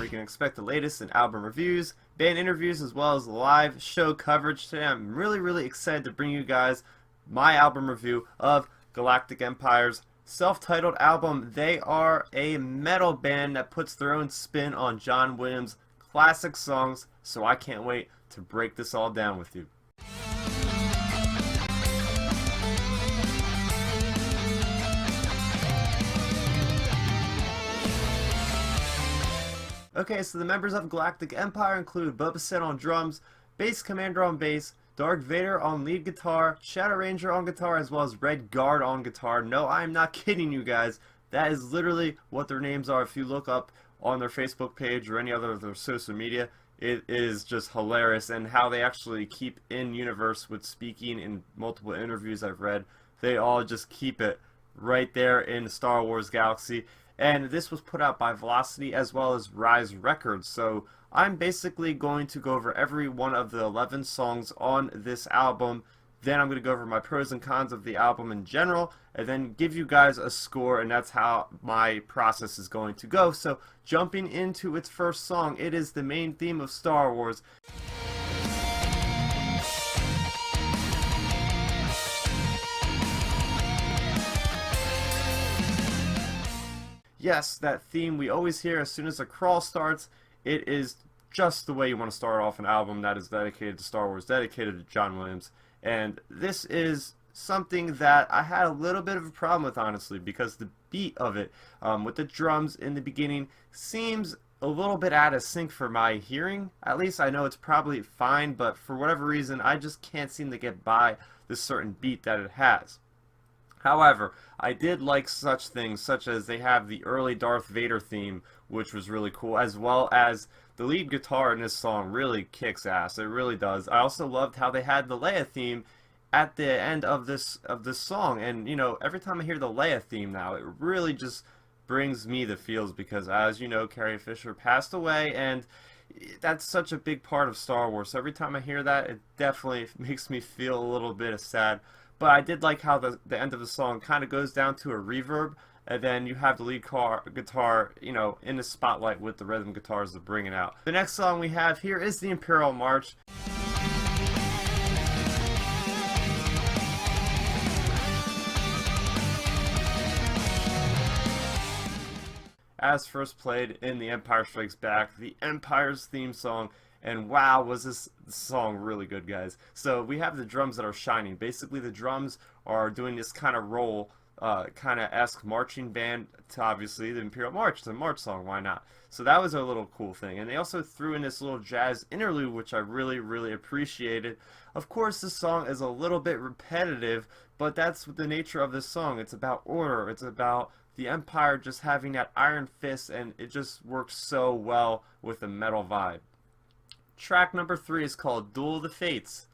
you can expect the latest in album reviews, band interviews, as well as live show coverage. Today I'm really excited to bring you guys my album review of Galactic Empire's self-titled album. They are a metal band that puts their own spin on John Williams' classic songs, so I can't wait to break this all down with you. Okay, so the members of Galactic Empire include Boba Fett on drums, Bass Commander on bass, Darth Vader on lead guitar, Shadow Ranger on guitar, as well as Red Guard on guitar. No, I'm not kidding you guys. That is literally what their names are. If you look up on their Facebook page or any other of their social media, it is just hilarious. And how they actually keep in universe with speaking in multiple interviews I've read. They all just keep it right there in the Star Wars galaxy. And this was put out by Velocity as well as Rise Records. So I'm basically going to go over every one of the 11 songs on this album. Then I'm going to go over my pros and cons of the album in general, and then give you guys a score, and that's how my process is going to go. So jumping into its first song, it is the main theme of Star Wars. Yes, that theme we always hear as soon as a crawl starts. It is just the way you want to start off an album that is dedicated to Star Wars, dedicated to John Williams. And this is something that I had a little bit of a problem with, honestly, because the beat of it, with the drums in the beginning, seems a little bit out of sync for my hearing. At least I know it's probably fine, but for whatever reason, I just can't seem to get by this certain beat that it has. However, I did like such things, such as they have the early Darth Vader theme, which was really cool, as well as the lead guitar in this song really kicks ass. It really does. I also loved how they had the Leia theme at the end of this song, and you know, every time I hear the Leia theme now, it really just brings me the feels, because as you know, Carrie Fisher passed away, and that's such a big part of Star Wars. So every time I hear that, it definitely makes me feel a little bit sad. But I did like how the end of the song kind of goes down to a reverb, and then you have the lead guitar, you know, in the spotlight with the rhythm guitars to bring it out. The next song we have here is the Imperial March. As first played in The Empire Strikes Back, the Empire's theme song. And wow, was this song really good, guys. So we have the drums that are shining. Basically, the drums are doing this kind of roll, kind of esque marching band to obviously the Imperial March. It's a march song, why not? So that was a little cool thing. And they also threw in this little jazz interlude, which I really appreciated. Of course, this song is a little bit repetitive, but that's the nature of this song. It's about order. It's about the Empire just having that iron fist, and it just works so well with the metal vibe. Track number 3 is called Duel of the Fates.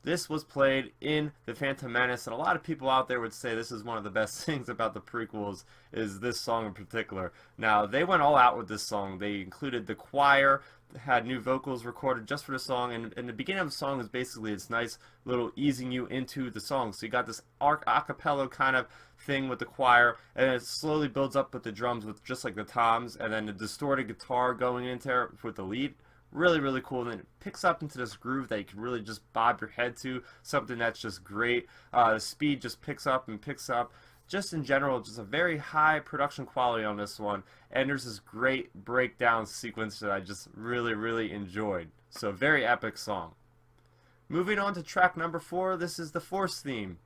This was played in the Phantom Menace, and a lot of people out there would say this is one of the best things about the prequels, is this song in particular. Now, they went all out with this song. They included the choir, had new vocals recorded just for the song, and the beginning of the song is basically it's nice little easing you into the song. So you got this a cappella kind of thing with the choir, and it slowly builds up with the drums, with just like the toms, and then the distorted guitar going into there with the lead. Really cool. And then it picks up into this groove that you can really just bob your head to, something that's just great. The speed just picks up and picks up. Just in general, just a very high production quality on this one, and there's this great breakdown sequence that I just really enjoyed. So very epic song. Moving on to track number 4, this is the Force theme.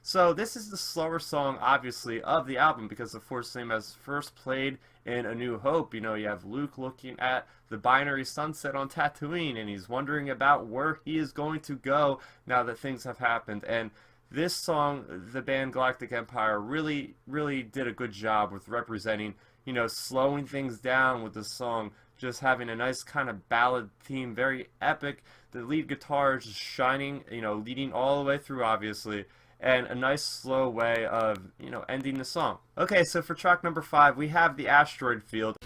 So this is the slower song, obviously, of the album, because the Force theme was first played in A New Hope. You know, you have Luke looking at the binary sunset on Tatooine, and he's wondering about where he is going to go now that things have happened. And this song, the band Galactic Empire really did a good job with representing, you know, slowing things down with the song, just having a nice kind of ballad theme, very epic. The lead guitar is just shining, you know, leading all the way through, obviously. and a nice slow way of, ending the song. Okay, so for track number 5, we have the Asteroid Field.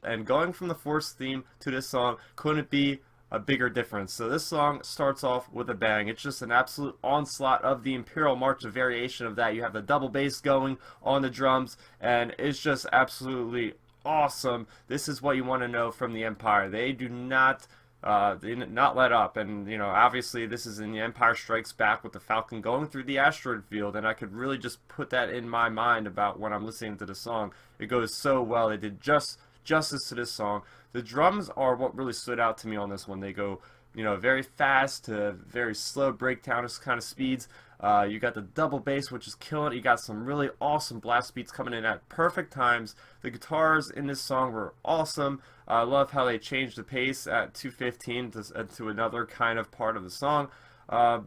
And going from the Force theme to this song couldn't be a bigger difference. So this song starts off with a bang. It's just an absolute onslaught of the Imperial March, a variation of that. You have the double bass going on the drums, and it's just absolutely awesome. This is what you want to know from the Empire. They do not let up, and obviously this is in the Empire Strikes Back with the Falcon going through the asteroid field, and I could really just put that in my mind about when I'm listening to the song. It goes so well. They did justice to this song. The drums are what really stood out to me on this one. They go, very fast to very slow breakdown kind of speeds. You got the double bass, which is killing it. You got some really awesome blast beats coming in at perfect times. The guitars in this song were awesome. I love how they changed the pace at 2:15 to another kind of part of the song. And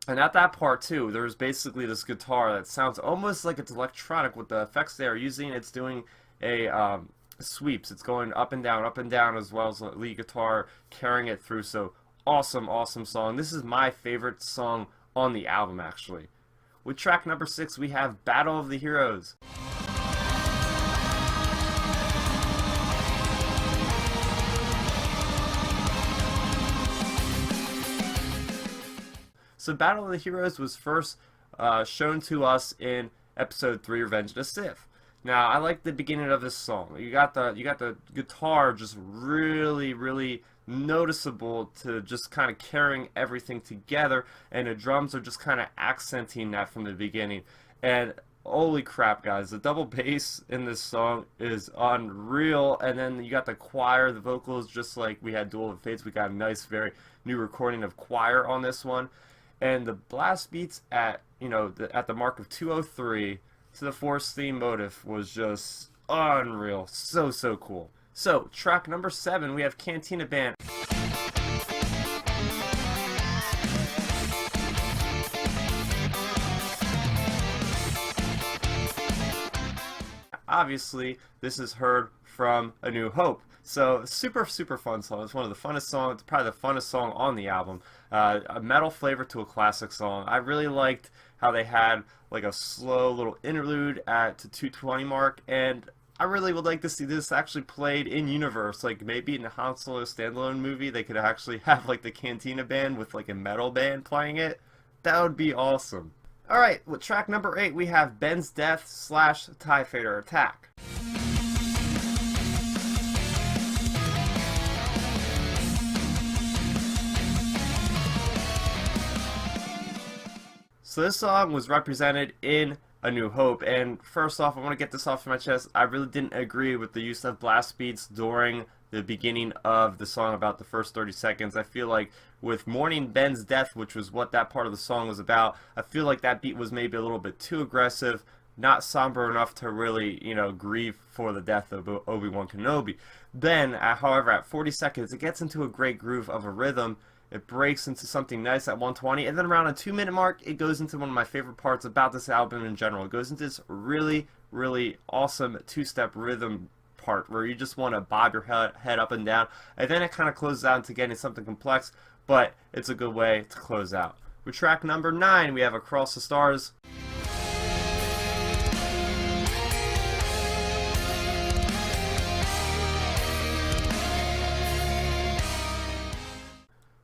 at that part too, there's basically this guitar that sounds almost like it's electronic with the effects they are using. It's doing a sweeps. It's going up and down, as well as the lead guitar carrying it through. So awesome, awesome song. This is my favorite song on the album, actually. With track number 6, we have Battle of the Heroes. So Battle of the Heroes was first shown to us in episode 3, Revenge of the Sith. Now, I like the beginning of this song. You got the guitar just really, really noticeable to just kind of carrying everything together, and the drums are just kind of accenting that from the beginning. And holy crap, guys, the double bass in this song is unreal. And then you got the choir, the vocals, just like we had Duel of Fates. We got a nice, very new recording of choir on this one, and the blast beats at at the mark of 2:03. To the Force theme motive was just unreal. So cool. So, track number 7, we have Cantina Band. Obviously, this is heard from A New Hope. So, super fun song. It's one of the funnest songs, probably the funnest song on the album. A metal flavor to a classic song. I really liked how they had like a slow little interlude at the 2:20 mark, and I really would like to see this actually played in universe, like maybe in a Han Solo standalone movie. They could actually have like the Cantina Band with like a metal band playing it. That would be awesome. Alright, with track number 8, we have Ben's Death / TIE Fighter Attack. So this song was represented in A New Hope, and first off, I want to get this off my chest. I really didn't agree with the use of blast beats during the beginning of the song, about the first 30 seconds. I feel like with Mourning Ben's Death, which was what that part of the song was about, I feel like that beat was maybe a little bit too aggressive, not somber enough to really, grieve for the death of Obi-Wan Kenobi. Then, however, at 40 seconds, it gets into a great groove of a rhythm. It breaks into something nice at 1:20, and then around a 2-minute mark, it goes into one of my favorite parts about this album in general. It goes into this really, really awesome 2-step rhythm part where you just want to bob your head up and down, and then it kind of closes out into getting something complex, but it's a good way to close out. With track number 9, we have Across the Stars.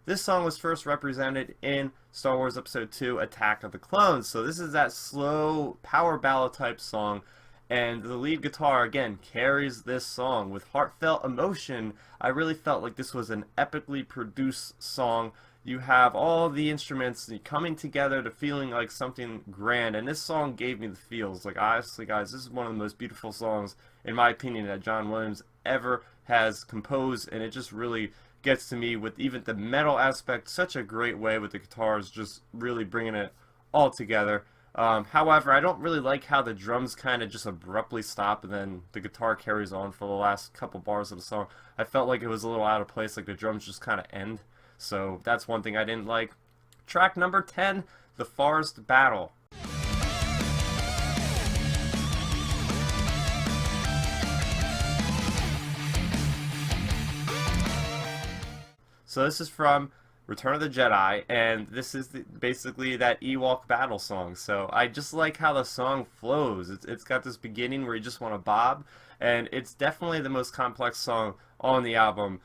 This song was first represented in Star Wars Episode 2, Attack of the Clones. So this is that slow power ballad type song, and the lead guitar, again, carries this song with heartfelt emotion. I really felt like this was an epically produced song. You have all the instruments coming together to feeling like something grand, and this song gave me the feels. Like, honestly, guys, this is one of the most beautiful songs, in my opinion, that John Williams ever has composed, and it just really gets to me with even the metal aspect such a great way, with the guitars just really bringing it all together. However, I don't really like how the drums kind of just abruptly stop and then the guitar carries on for the last couple bars of the song. I felt like it was a little out of place, like the drums just kind of end. So that's one thing I didn't like. Track number 10, The Forest Battle. So this is from Return of the Jedi, and this is basically that Ewok battle song. So I just like how the song flows. It's got this beginning where you just want to bob, and it's definitely the most complex song on the album.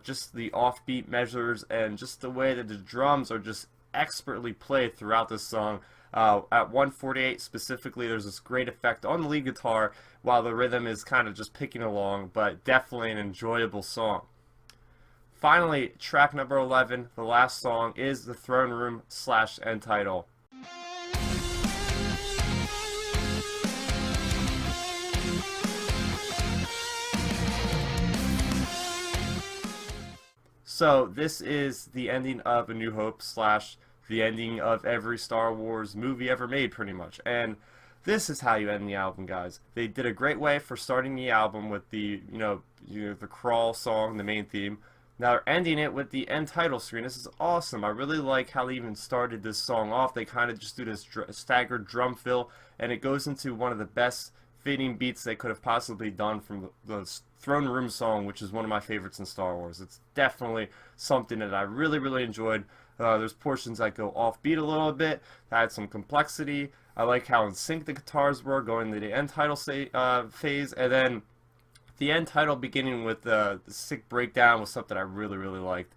Just the offbeat measures and just the way that the drums are just expertly played throughout this song. At 148 specifically, there's this great effect on the lead guitar while the rhythm is kind of just picking along, but definitely an enjoyable song. Finally, track number 11, the last song, is the Throne Room / end title. So this is the ending of A New Hope / the ending of every Star Wars movie ever made, pretty much. And this is how you end the album, guys. They did a great way for starting the album with the the crawl song, the main theme. Now they're ending it with the end title screen. This is awesome. I really like how they even started this song off. They kind of just do this staggered drum fill, and it goes into one of the best fitting beats they could have possibly done from the Throne Room song, which is one of my favorites in Star Wars. It's definitely something that I really, really enjoyed. There's portions that go offbeat a little bit, that had some complexity. I like how in sync the guitars were going to the end title phase, and then the end title beginning with the sick breakdown was something I really, really liked.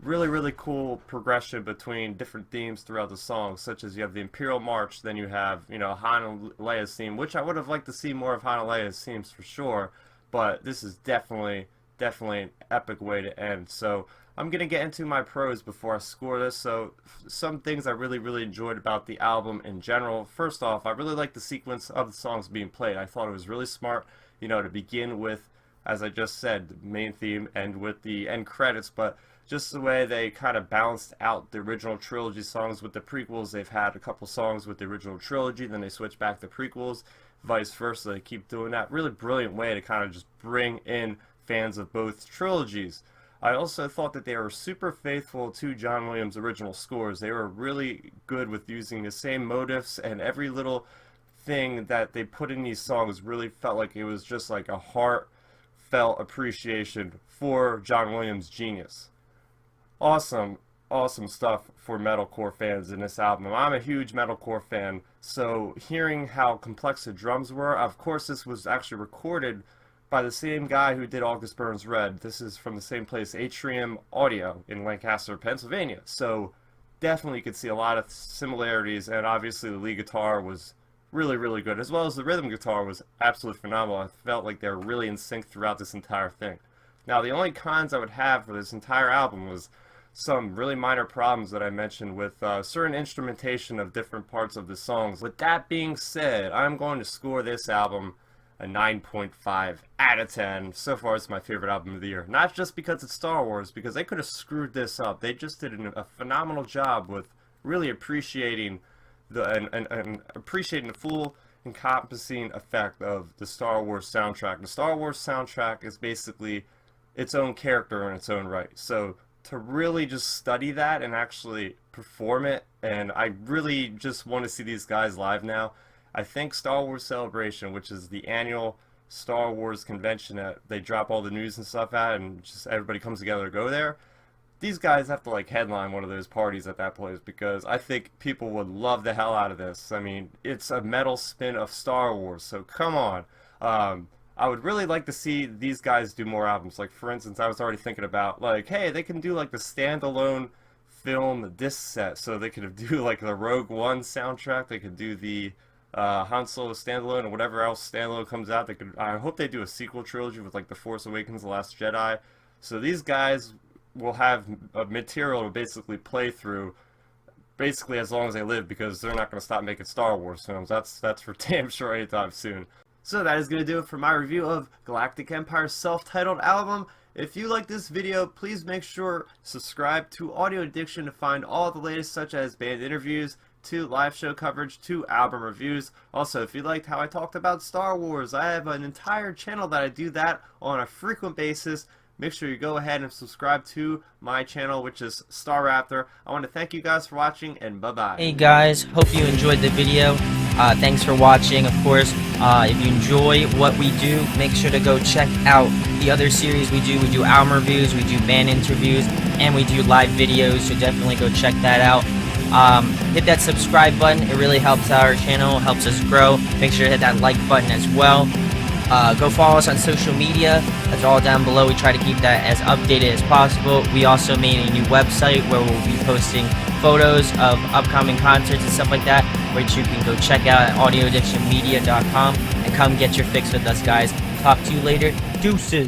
Really, really cool progression between different themes throughout the song, such as you have the Imperial March, then you have, Han and Leia's theme, which I would have liked to see more of Han and Leia's themes for sure, but this is definitely an epic way to end. So I'm going to get into my pros before I score this. So some things I really, really enjoyed about the album in general. First off, I really like the sequence of the songs being played. I thought it was really smart, to begin with, as I just said, the main theme and with the end credits, but just the way they kind of balanced out the original trilogy songs with the prequels. They've had a couple songs with the original trilogy, then they switch back to prequels, vice versa. They keep doing that. Really brilliant way to kind of just bring in fans of both trilogies. I also thought that they were super faithful to John Williams' original scores. They were really good with using the same motifs, and every little thing that they put in these songs really felt like it was just like a heartfelt appreciation for John Williams' genius. Awesome stuff for metalcore fans in this album. I'm a huge metalcore fan, so hearing how complex the drums were, of course this was actually recorded by the same guy who did August Burns Red. This is from the same place, Atrium Audio in Lancaster, Pennsylvania. So definitely you could see a lot of similarities, and obviously the lead guitar was really, really good, as well as the rhythm guitar was absolutely phenomenal. I felt like they were really in sync throughout this entire thing. Now the only cons I would have for this entire album was some really minor problems that I mentioned with certain instrumentation of different parts of the songs. With that being said, I'm going to score this album a 9.5 out of 10. So far, it's my favorite album of the year. Not just because it's Star Wars, because they could have screwed this up. They just did a phenomenal job with really appreciating appreciating the full encompassing effect of the Star Wars soundtrack. The Star Wars soundtrack is basically its own character in its own right. So to really just study that and actually perform it, and I really just want to see these guys live now. I think Star Wars Celebration, which is the annual Star Wars convention that they drop all the news and stuff at, and just everybody comes together to go there, these guys have to like headline one of those parties at that place, because I think people would love the hell out of this. I mean, it's a metal spin of Star Wars, so come on. I would really like to see these guys do more albums. Like, for instance, I was already thinking about, like, hey, they can do like the standalone film disc set, so they could do like the Rogue One soundtrack, they could do the Han Solo standalone, and whatever else standalone comes out. They could. I hope they do a sequel trilogy with like The Force Awakens, The Last Jedi. So these guys will have material to basically play through, basically as long as they live, because they're not going to stop making Star Wars films. That's for damn sure anytime soon. So that is going to do it for my review of Galactic Empire Self Titled album. If you like this video, please make sure subscribe to Audio Addiction to find all the latest, such as band interviews, to live show coverage, to album reviews. Also, if you liked how I talked about Star Wars, I have an entire channel that I do that on a frequent basis. make sure you go ahead and subscribe to my channel, which is Starrapter. I want to thank you guys for watching, and bye-bye. Hey guys, hope you enjoyed the video. Thanks for watching. Of course, if you enjoy what we do, make sure to go check out the other series we do. We do album reviews, we do band interviews, and we do live videos, so definitely go check that out. Hit that subscribe button. It really helps our channel, helps us grow. Make sure to hit that like button as well. Go follow us on social media. That's all down below. We try to keep that as updated as possible. We also made a new website where we'll be posting photos of upcoming concerts and stuff like that, which you can go check out at audioaddictionmedia.com and come get your fix with us, guys. Talk to you later. Deuces.